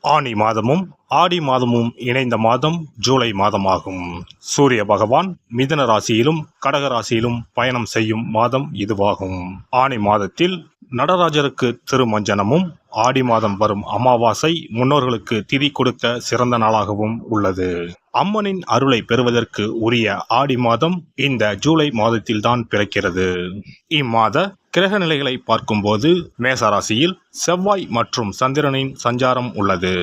ஆனி மாதமும் ஆடி மாதமும் இணைந்த மாதம் ஜூலை மாதமாகும். சூரிய பகவான் மிதுன ராசியிலும் கடக ராசியிலும் பயணம் செய்யும் மாதம் இதுவாகும். ஆனி மாதத்தில் நடராஜருக்கு திருமஞ்சனமும், ஆடி மாதம் வரும் அமாவாசை முன்னோர்களுக்கு திதி கொடுக்க சிறந்த நாளாகவும் உள்ளது. அம்மனின் அருளை பெறுவதற்கு உரிய ஆடி மாதம் இந்த ஜூலை மாதத்தில்தான் பிறக்கிறது. இம்மாத கிரக நிலைகளை பார்க்கும்போது மேசராசியில் செவ்வாய் மற்றும் சந்திரனின் சஞ்சாரம் உள்ளது.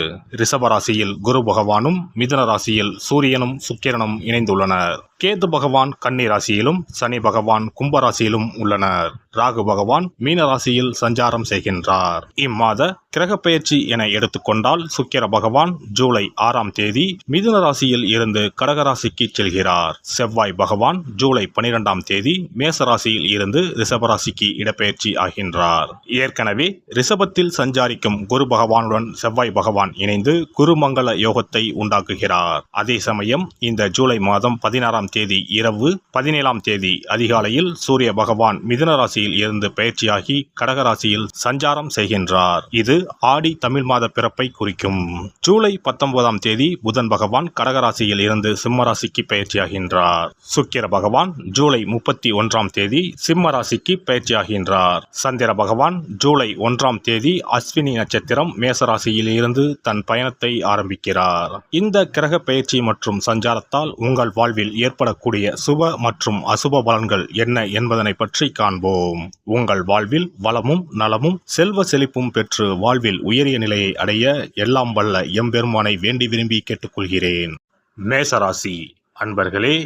ரிஷபராசியில் குரு பகவானும், மிதுன ராசியில் சூரியனும் சுக்கிரனும் இணைந்துள்ளனர். கேது பகவான் கன்னி ராசியிலும், சனி பகவான் கும்பராசியிலும் உள்ளனர். ராகு பகவான் மீன ராசியில் சஞ்சாரம் செய்கின்றார். இம்மாத கிரக பெயர்ச்சி என எடுத்துக்கொண்டால் சுக்கிர பகவான் ஜூலை 6ஆம் தேதி மிதுன ராசியில் இருந்து கடகராசிக்கு செல்கிறார். செவ்வாய் பகவான் ஜூலை 12ஆம் தேதி மேசராசியில் இருந்து ரிஷபராசிக்கு இடப்பெயர்ச்சி ஆகின்றார். ஏற்கனவே ரிஷபத்தில் சஞ்சாரிக்கும் குரு பகவானுடன் செவ்வாய் பகவான் இணைந்து குருமங்கள யோகத்தை உண்டாக்குகிறார். அதே சமயம் இந்த ஜூலை மாதம் 16ஆம் தேதி இரவு 17ஆம் தேதி அதிகாலையில் சூரிய பகவான் மிதுன ராசியில் இருந்து பெயர்ச்சியாகி கடகராசியில் சஞ்சாரம் செய்கின்றார். இது ஆடி தமிழ் மாத பிறப்பை குறிக்கும். ஜூலை 19ஆம் தேதி புதன் பகவான் கடகராசியில் இருந்து சிம்மராசிக்கு பெயர்ச்சியாகின்றார். சுக்கிர பகவான் ஜூலை 31ஆம் தேதி சிம்ம ராசிக்கு பெயர்ச்சியாகின்றார். சந்திர பகவான் ஜூலை 1ஆம் தேதி அஸ்வினி நட்சத்திரம் மேசராசியில் இருந்து தன் பயணத்தை ஆரம்பிக்கிறார். இந்த கிரக பெயர்ச்சி மற்றும் சஞ்சாரத்தால் உங்கள் வாழ்வில் ஏற்படக்கூடிய சுப மற்றும் அசுப பலன்கள் என்ன என்பதனை பற்றி காண்போம். உங்கள் வாழ்வில் வளமும் நலமும் செல்வ செழிப்பும் பெற்று வாழ்வில் உயரிய நிலையை அடைய எல்லாம் வல்ல எம்பெருமானை வேண்டி விரும்பி கேட்டுக்கொள்கிறேன். மேசராசி அன்பர்களே,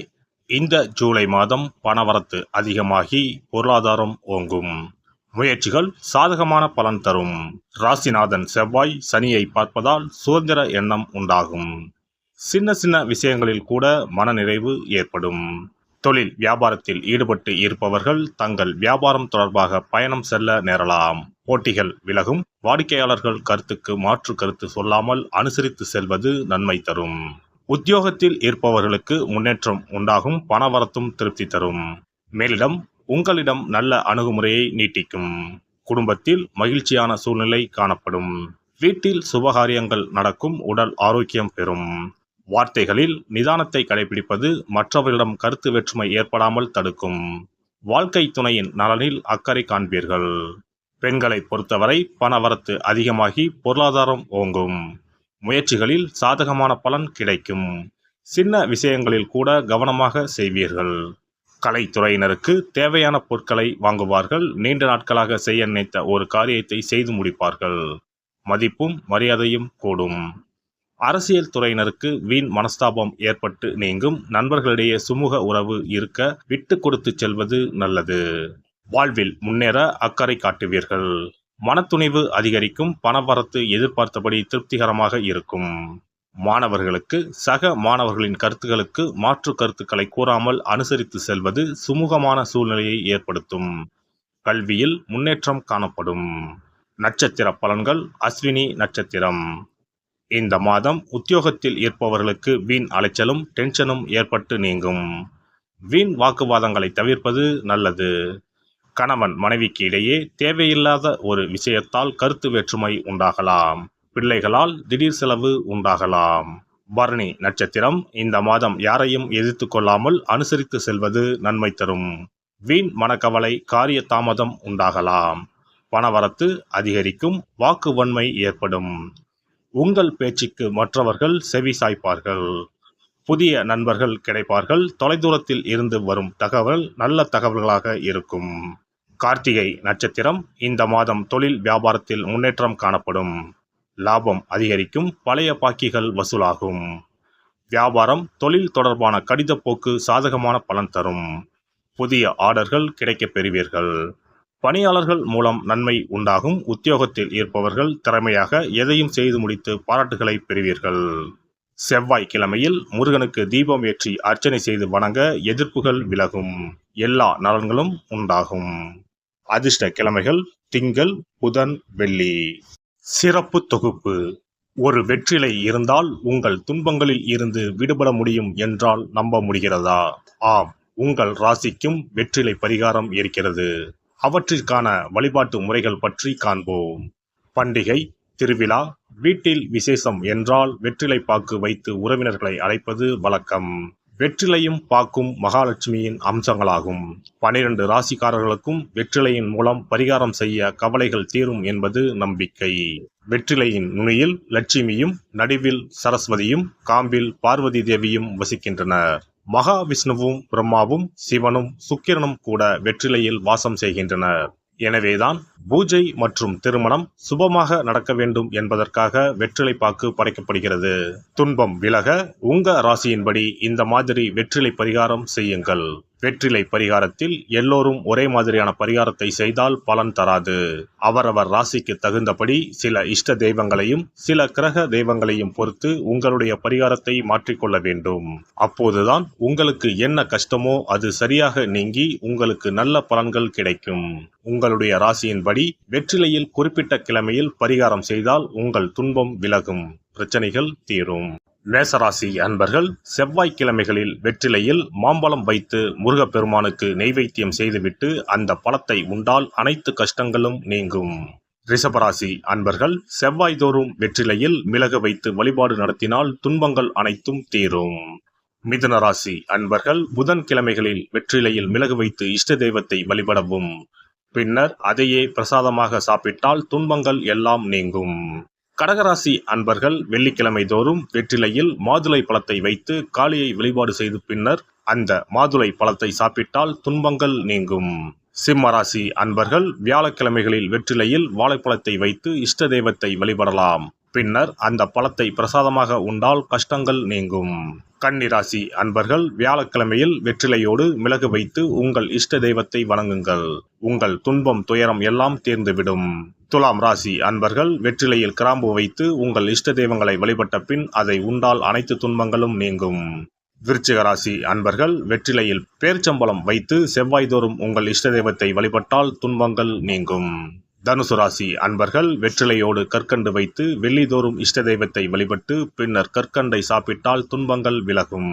இந்த ஜூலை மாதம் பணவரத்து அதிகமாகி பொருளாதாரம் ஓங்கும். முயற்சிகள் சாதகமான பலன் தரும். ராசிநாதன் செவ்வாய் சனியை பார்ப்பதால் சுதந்திர எண்ணம் உண்டாகும். சின்ன சின்ன விஷயங்களில் கூட மனநிறைவு ஏற்படும். தொழில் வியாபாரத்தில் ஈடுபட்டு இருப்பவர்கள் தங்கள் வியாபாரம் தொடர்பாக பயணம் செல்ல நேரலாம். போட்டிகள் விலகும். வாடிக்கையாளர்கள் கருத்துக்கு மாற்று கருத்து சொல்லாமல் அனுசரித்து செல்வது நன்மை தரும். உத்தியோகத்தில் இருப்பவர்களுக்கு முன்னேற்றம் உண்டாகும். பணவரத்தும் திருப்தி தரும். மேலிடம் உங்களிடம் நல்ல அணுகுமுறையை நீட்டிக்கும். குடும்பத்தில் மகிழ்ச்சியான சூழ்நிலை காணப்படும். வீட்டில் சுபகாரியங்கள் நடக்கும். உடல் ஆரோக்கியம் பெறும். வார்த்தைகளில் நிதானத்தை கடைபிடிப்பது மற்றவர்களிடம் கருத்து வேற்றுமை ஏற்படாமல் தடுக்கும். வாழ்க்கை துணையின் நலனில் அக்கறை காண்பீர்கள். பெண்களை பொறுத்தவரை பணவரத்து அதிகமாகி பொருளாதாரம் ஓங்கும். முயற்சிகளில் சாதகமான பலன் கிடைக்கும். சின்ன விஷயங்களில் கூட கவனமாக செய்வீர்கள். கலைத்துறையினருக்கு தேவையான பொருட்களை வாங்குவார்கள். நீண்ட நாட்களாக செய்ய நினைத்த ஒரு காரியத்தை செய்து முடிப்பார்கள். மதிப்பும் மரியாதையும் கூடும். அரசியல் துறையினருக்கு வீண் மனஸ்தாபம் ஏற்பட்டு நீங்கும். நண்பர்களிடையே சுமூக உறவு இருக்க விட்டு கொடுத்து செல்வது நல்லது. வாழ்வில் முன்னேற அக்கறை காட்டுவீர்கள். மனத்துணிவு அதிகரிக்கும். பணவரத்து எதிர்பார்த்தபடி திருப்திகரமாக இருக்கும். மாணவர்களுக்கு சக மாணவர்களின் கருத்துக்களுக்கு மாற்று கருத்துக்களை கூறாமல் அனுசரித்து செல்வது சுமூகமான சூழ்நிலையை ஏற்படுத்தும். கல்வியில் முன்னேற்றம் காணப்படும். நட்சத்திர பலன்கள். அஸ்வினி நட்சத்திரம். இந்த மாதம் உத்தியோகத்தில் இருப்பவர்களுக்கு வீண் அலைச்சலும் டென்ஷனும் ஏற்பட்டு நீங்கும். வீண் வாக்குவாதங்களை தவிர்ப்பது நல்லது. கணவன் மனைவிக்கு இடையே தேவையில்லாத ஒரு விஷயத்தால் கருத்து வேற்றுமை உண்டாகலாம். பிள்ளைகளால் திடீர் செலவு உண்டாகலாம். பரணி நட்சத்திரம். இந்த மாதம் யாரையும் எதிர்த்து கொள்ளாமல் அனுசரித்து செல்வது நன்மை தரும். வீண் மனக்கவலை, காரிய தாமதம் உண்டாகலாம். பணவரத்து அதிகரிக்கும். வாக்கு வன்மை ஏற்படும். உங்கள் பேச்சுக்கு மற்றவர்கள் செவி சாய்ப்பார்கள். புதிய நண்பர்கள் கிடைப்பார்கள். தொலைதூரத்தில் இருந்து வரும் தகவல் நல்ல தகவல்களாக இருக்கும். கார்த்திகை நட்சத்திரம். இந்த மாதம் தொழில் வியாபாரத்தில் முன்னேற்றம் காணப்படும். லாபம் அதிகரிக்கும். பழைய பாக்கிகள் வசூலாகும். வியாபாரம் தொழில் தொடர்பான கடித போக்கு சாதகமான பலன் தரும். புதிய ஆர்டர்கள் கிடைக்கப் பெறுவீர்கள். பணியாளர்கள் மூலம் நன்மை உண்டாகும். உத்தியோகத்தில் இருப்பவர்கள் திறமையாக எதையும் செய்து முடித்து பாராட்டுகளை பெறுவீர்கள். செவ்வாய் கிழமையில் முருகனுக்கு தீபம் ஏற்றி அர்ச்சனை செய்து வணங்க எதிர்ப்புகள் விலகும். எல்லா நலன்களும் உண்டாகும். அதிர்ஷ்ட கிழமைகள் திங்கள், புதன், வெள்ளி. சிறப்பு தொகுப்பு. ஒரு வெற்றிலை இருந்தால் உங்கள் துன்பங்களில் இருந்து விடுபட முடியும் என்றால் நம்ப முடிகிறதா? ஆம், உங்கள் ராசிக்கும் வெற்றிலை பரிகாரம் இருக்கிறது. அவற்றிற்கான வழிபாட்டு முறைகள் பற்றி காண்போம். பண்டிகை, திருவிழா, வீட்டில் விசேஷம் என்றால் வெற்றிலை பாக்கு வைத்து உறவினர்களை அழைப்பது வழக்கம். வெற்றிலையும் பாக்கும் மகாலட்சுமியின் அம்சங்களாகும். 12 ராசிக்காரர்களுக்கும் வெற்றிலையின் மூலம் பரிகாரம் செய்ய கவலைகள் தீரும் என்பது நம்பிக்கை. வெற்றிலையின் நுனியில் லட்சுமியும், நடுவில் சரஸ்வதியும், காம்பில் பார்வதி தேவியும் வசிக்கின்றனர். மகாவிஷ்ணுவும், பிரம்மாவும், சிவனும், சுக்கிரனும் கூட வெற்றிலையில் வாசம் செய்கின்றனர். எனவேதான் பூஜை மற்றும் திருமணம் சுபமாக நடக்க வேண்டும் என்பதற்காக வெற்றிலை பாக்கு படைக்கப்படுகிறது. துன்பம் விலக உங்க ராசியின்படி இந்த மாதிரி வெற்றிலை பரிகாரம் செய்யுங்கள். வெற்றிலை பரிகாரத்தில் எல்லோரும் ஒரே மாதிரியான பரிகாரத்தை செய்தால் பலன் தராது. அவரவர் ராசிக்கு தகுந்தபடி சில இஷ்ட தெய்வங்களையும் சில கிரக தெய்வங்களையும் பொறுத்து உங்களுடைய பரிகாரத்தை மாற்றிக்கொள்ள வேண்டும். அப்போதுதான் உங்களுக்கு என்ன கஷ்டமோ அது சரியாக நீங்கி உங்களுக்கு நல்ல பலன்கள் கிடைக்கும். உங்களுடைய ராசியின்படி வெற்றிலையில் குறிப்பிட்ட கிழமையில் பரிகாரம் செய்தால் உங்கள் துன்பம் விலகும், பிரச்சனைகள் தீரும். மேசராசி அன்பர்கள் செவ்வாய்க்கிழமைகளில் வெற்றிலையில் மாம்பழம் வைத்து முருகப்பெருமானுக்கு நெய்வேத்தியம் செய்துவிட்டு அந்த பழத்தை உண்டால் அனைத்து கஷ்டங்களும் நீங்கும். ரிஷபராசி அன்பர்கள் செவ்வாய்தோறும் வெற்றிலையில் மிளகு வைத்து வழிபாடு நடத்தினால் துன்பங்கள் அனைத்தும் தீரும். மிதுனராசி அன்பர்கள் புதன்கிழமைகளில் வெற்றிலையில் மிளகு வைத்து இஷ்ட தெய்வத்தை வழிபடவும். பின்னர் அதையே பிரசாதமாக சாப்பிட்டால் துன்பங்கள் எல்லாம் நீங்கும். கடகராசி அன்பர்கள் வெள்ளிக்கிழமை தோறும் வெற்றிலையில் மாதுளை பழத்தை வைத்து காளியை வழிபாடு செய்து பின்னர் அந்த மாதுளை பழத்தை சாப்பிட்டால் துன்பங்கள் நீங்கும். சிம்மராசி அன்பர்கள் வியாழக்கிழமைகளில் வெற்றிலையில் வாழைப்பழத்தை வைத்து இஷ்ட தெய்வத்தை வழிபடலாம். பின்னர் அந்த பழத்தை பிரசாதமாக உண்டால் கஷ்டங்கள் நீங்கும். கன்னிராசி அன்பர்கள் வியாழக்கிழமையில் வெற்றிலையோடு மிளகு வைத்து உங்கள் இஷ்ட தெய்வத்தை வணங்குங்கள். உங்கள் துன்பம் துயரம் எல்லாம் தீர்ந்துவிடும். துலாம் ராசி அன்பர்கள் வெற்றிலையில் கிராம்பு வைத்து உங்கள் இஷ்ட தெய்வங்களை வழிபட்ட பின் அதை உண்டால் அனைத்து துன்பங்களும் நீங்கும். விருச்சிக ராசி அன்பர்கள் வெற்றிலையில் பேரிச்சம்பழம் வைத்து செவ்வாய்தோறும் உங்கள் இஷ்ட தெய்வத்தை வழிபட்டால் துன்பங்கள் நீங்கும். தனுசு ராசி அன்பர்கள் வெற்றிலையோடு கற்கண்டு வைத்து வெள்ளிதோறும் இஷ்ட தெய்வத்தை வழிபட்டு பின்னர் கற்கண்டை சாப்பிட்டால் துன்பங்கள் விலகும்.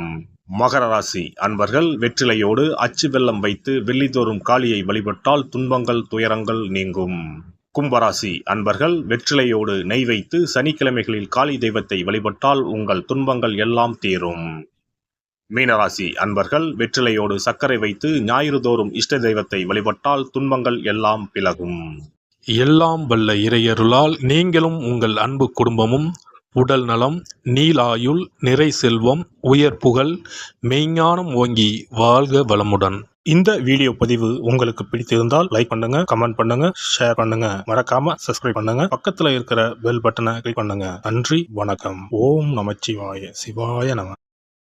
மகர ராசி அன்பர்கள் வெற்றிலையோடு அச்சு வெல்லம் வைத்து வெள்ளிதோறும் காளியை வழிபட்டால் துன்பங்கள் துயரங்கள் நீங்கும். கும்பராசி அன்பர்கள் வெற்றிலையோடு நெய் வைத்து சனிக்கிழமைகளில் காளி தெய்வத்தை வழிபட்டால் உங்கள் துன்பங்கள் எல்லாம் தீரும். மீனராசி அன்பர்கள் வெற்றிலையோடு சர்க்கரை வைத்து ஞாயிறு தோறும் இஷ்ட தெய்வத்தை வழிபட்டால் துன்பங்கள் எல்லாம் விலகும். எல்லாம் வல்ல இறையருளால் நீங்களும் உங்கள் அன்பு குடும்பமும் உடல் நலம், நீலாயுள், நிறை செல்வம், உயர் புகழ், மெய்ஞானம் ஓங்கி வாழ்க வளமுடன். இந்த வீடியோ பதிவு உங்களுக்கு பிடித்திருந்தால் லைக் பண்ணுங்க, கமெண்ட் பண்ணுங்க, ஷேர் பண்ணுங்க, மறக்காம சப்ஸ்கிரைப் பண்ணுங்க, பக்கத்துல இருக்கிற பெல் பட்டனை கிளிக் பண்ணுங்க. நன்றி, வணக்கம். ஓம் நமச்சிவாய, சிவாய நம.